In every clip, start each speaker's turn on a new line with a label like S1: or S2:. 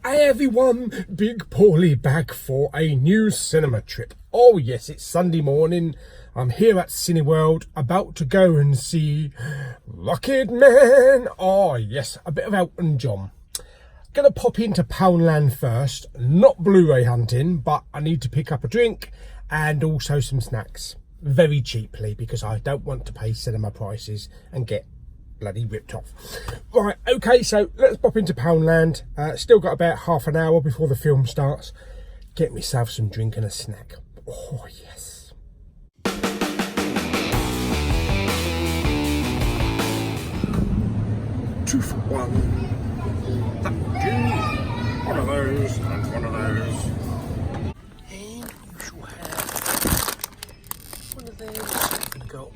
S1: Hey everyone, Big Pauly back for a new cinema trip. Oh yes, it's Sunday morning. I'm here at Cineworld, about to go and see Rocketman. Oh yes, a bit of Elton John. Gonna pop into Poundland first, not Blu-ray hunting, but I need to pick up a drink and also some snacks. Very cheaply, because I don't want to pay cinema prices and get bloody ripped off. Right, okay, so let's pop into Poundland. Still got about half an hour before the film starts. Get myself some drink and a snack. Oh yes. 2 for 1. That would do. One of those and one of those. And you shall have one of those. And go.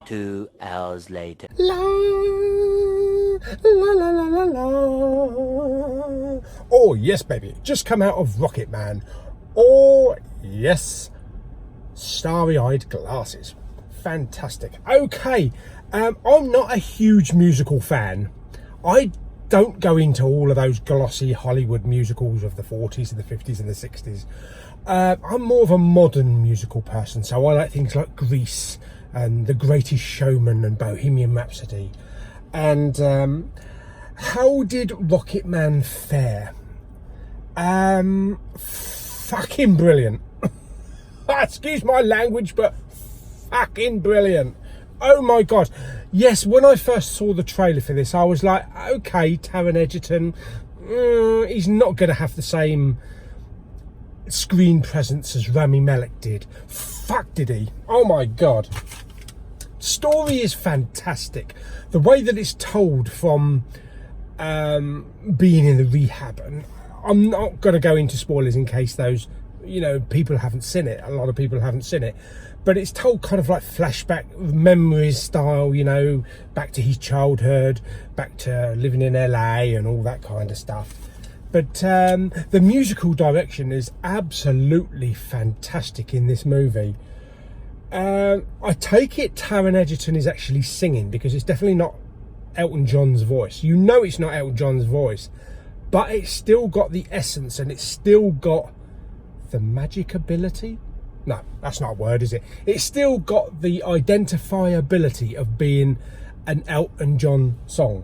S2: Two hours later.
S1: La, la, la, la, la, la. Oh yes, baby, just come out of Rocketman. Oh yes, starry-eyed glasses, fantastic. Okay, I'm not a huge musical fan. I don't go into all of those glossy Hollywood musicals of the 40s and the 50s and the 60s. I'm more of a modern musical person, so I like things like Grease and The Greatest Showman and Bohemian Rhapsody. And how did Rocketman fare? Fucking brilliant. Excuse my language, but fucking brilliant. Oh my god. Yes, when I first saw the trailer for this, I was like, okay, Taron Egerton, he's not going to have the same screen presence as Rami Malek did. Fuck did he. Oh my god. Story is fantastic. The way that it's told from being in the rehab, and I'm not going to go into spoilers in case those, people haven't seen it. A lot of people haven't seen it, but it's told kind of like flashback memories style, back to his childhood, back to living in LA and all that kind of stuff. But the musical direction is absolutely fantastic in this movie. I take it Taron Egerton is actually singing, because it's definitely not Elton John's voice. You know it's not Elton John's voice, but it's still got the essence and it's still got the magic ability. No, that's not a word, is it? It's still got the identifiability of being an Elton John song.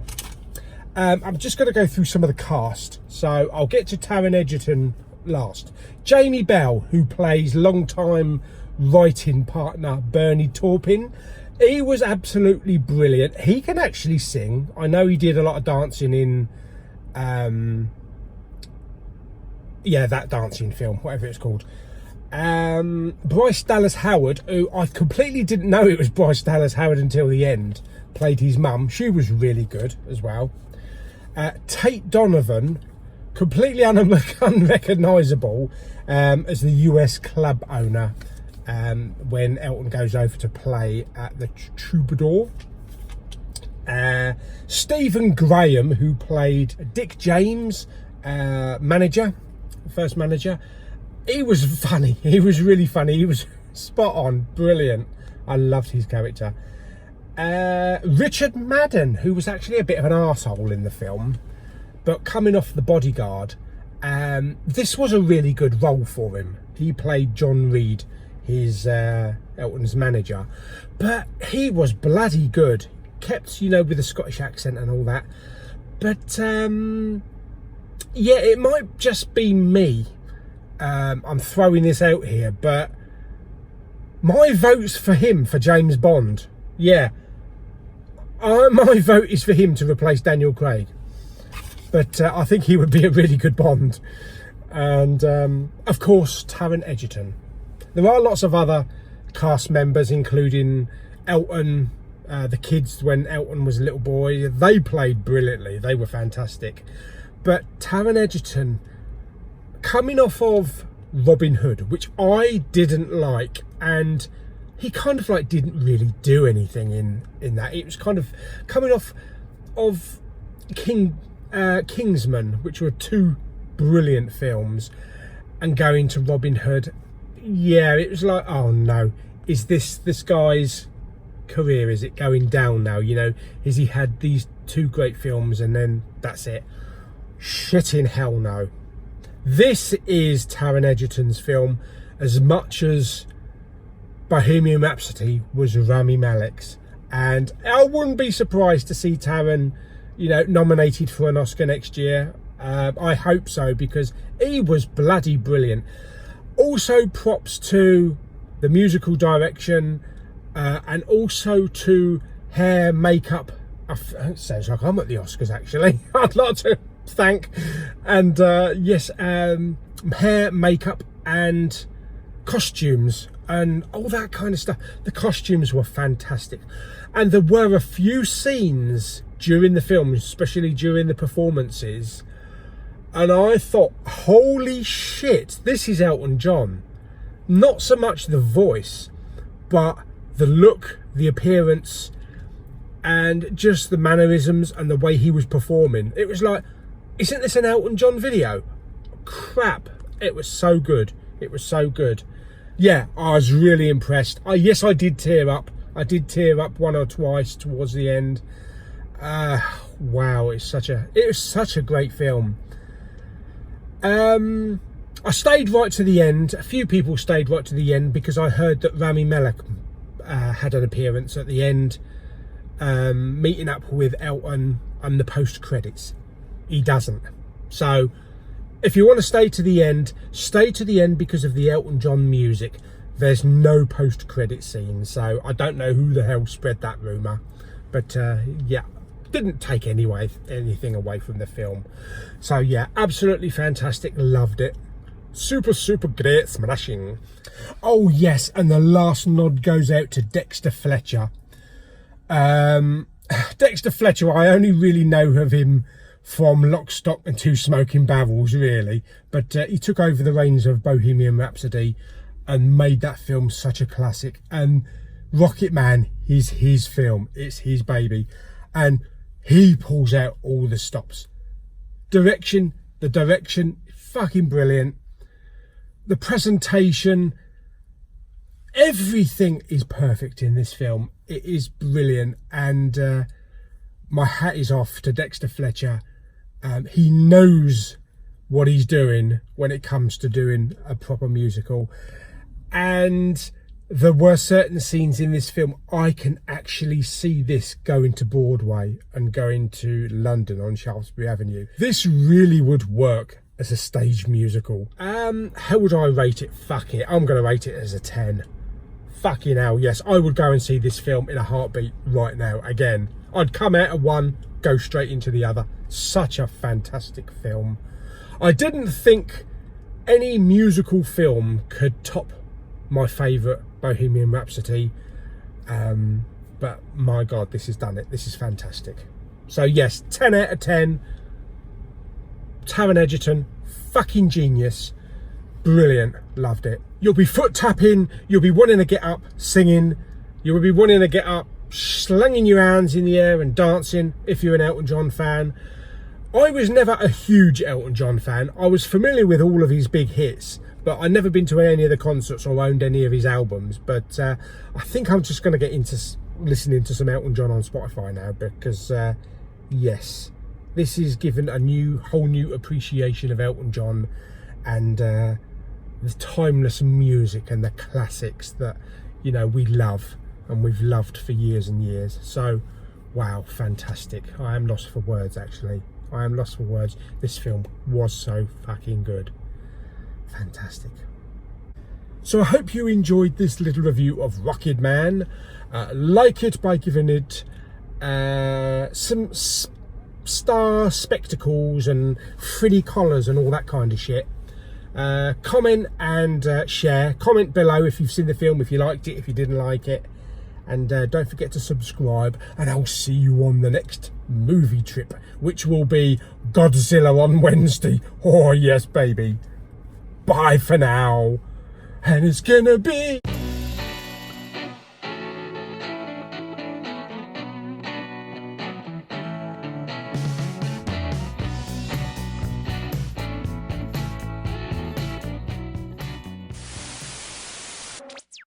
S1: I'm just going to go through some of the cast, so I'll get to Taron Egerton last. Jamie Bell, who plays long-time writing partner Bernie Taupin, he was absolutely brilliant. He can actually sing. I know he did a lot of dancing in that dancing film, whatever it's called. Bryce Dallas Howard, who I completely didn't know it was Bryce Dallas Howard until the end, played his mum. She was really good as well. Tate Donovan, completely unrecognisable as the US club owner when Elton goes over to play at the Troubadour. Stephen Graham, who played Dick James, first manager, he was funny. He was really funny. He was spot on, brilliant. I loved his character. Richard Madden, who was actually a bit of an arsehole in the film, but coming off The Bodyguard, this was a really good role for him. He played John Reed, his Elton's manager, but he was bloody good. Kept, you know, with the Scottish accent and all that. But yeah, it might just be me. I'm throwing this out here, but my vote's for him for James Bond. Yeah, my vote is for him to replace Daniel Craig. But I think he would be a really good Bond. And of course, Taron Egerton. There are lots of other cast members, including Elton, the kids when Elton was a little boy. They played brilliantly. They were fantastic. But Taron Egerton, coming off of Robin Hood, which I didn't like, and he kind of like didn't really do anything in that. It was kind of coming off of Kingsman, which were two brilliant films, and going to Robin Hood. Yeah, it was like, oh no, is this guy's career, is it going down now? You know, is he had these two great films and then that's it? Shit in hell no. This is Taron Egerton's film as much as Bohemian Rhapsody was Rami Malek's, and I wouldn't be surprised to see Taron, you know, nominated for an Oscar next year. I hope so, because he was bloody brilliant. Also props to the musical direction, and also to hair, makeup. It sounds like I'm at the Oscars actually. I'd like to thank, and yes, hair, makeup and costumes and all that kind of stuff. The costumes were fantastic, and there were a few scenes during the film, especially during the performances, and I thought, holy shit, this is Elton John. Not so much the voice, but the look, the appearance, and just the mannerisms and the way he was performing. It was like, isn't this an Elton John video? Crap, it was so good. It was so good. Yeah, I was really impressed. Yes, I did tear up. I did tear up one or twice towards the end. Wow, it was such a great film. I stayed right to the end. A few people stayed right to the end because I heard that Rami Malek had an appearance at the end, meeting up with Elton and the post credits. He doesn't. So if you want to stay to the end because of the Elton John music. There's no post credit scene, so I don't know who the hell spread that rumour, but yeah, didn't take anything away from the film. So yeah, absolutely fantastic. Loved it. Super great, smashing. Oh yes, and the last nod goes out to Dexter Fletcher. Dexter Fletcher, I only really know of him from Lock, Stock and Two Smoking Barrels, really, but he took over the reins of Bohemian Rhapsody and made that film such a classic. And Rocketman is his film, it's his baby, and he pulls out all the stops. The direction, fucking brilliant. The presentation, everything is perfect in this film. It is brilliant, and my hat is off to Dexter Fletcher. He knows what he's doing when it comes to doing a proper musical, and there were certain scenes in this film I can actually see this going to Broadway and going to London on Shaftesbury Avenue. This really would work as a stage musical. How would I rate it? Fuck it, I'm gonna rate it as a 10. Fucking hell, yes, I would go and see this film in a heartbeat right now again. I'd come out of one, go straight into the other. Such a fantastic film. I didn't think any musical film could top my favourite Bohemian Rhapsody, but my God, this has done it. This is fantastic. So yes, 10 out of 10. Taron Egerton, fucking genius. Brilliant, loved it. You'll be foot tapping, you'll be wanting to get up singing, you'll be wanting to get up slinging your hands in the air and dancing if you're an Elton John fan. I was never a huge Elton John fan. I was familiar with all of his big hits, but I've never been to any of the concerts or owned any of his albums. But I think I'm just going to get into listening to some Elton John on Spotify now, because yes, this is given a whole new appreciation of Elton John, and the timeless music and the classics that, you know, we love and we've loved for years and years. So, wow, fantastic. I am lost for words, actually. I am lost for words. This film was so fucking good. Fantastic. So I hope you enjoyed this little review of Rocketman. Like it by giving it some star spectacles and frilly collars and all that kind of shit. Comment and share. Comment below if you've seen the film, if you liked it, if you didn't like it. And don't forget to subscribe, and I'll see you on the next movie trip, which will be Godzilla on Wednesday. Oh yes, baby. Bye for now. And it's gonna be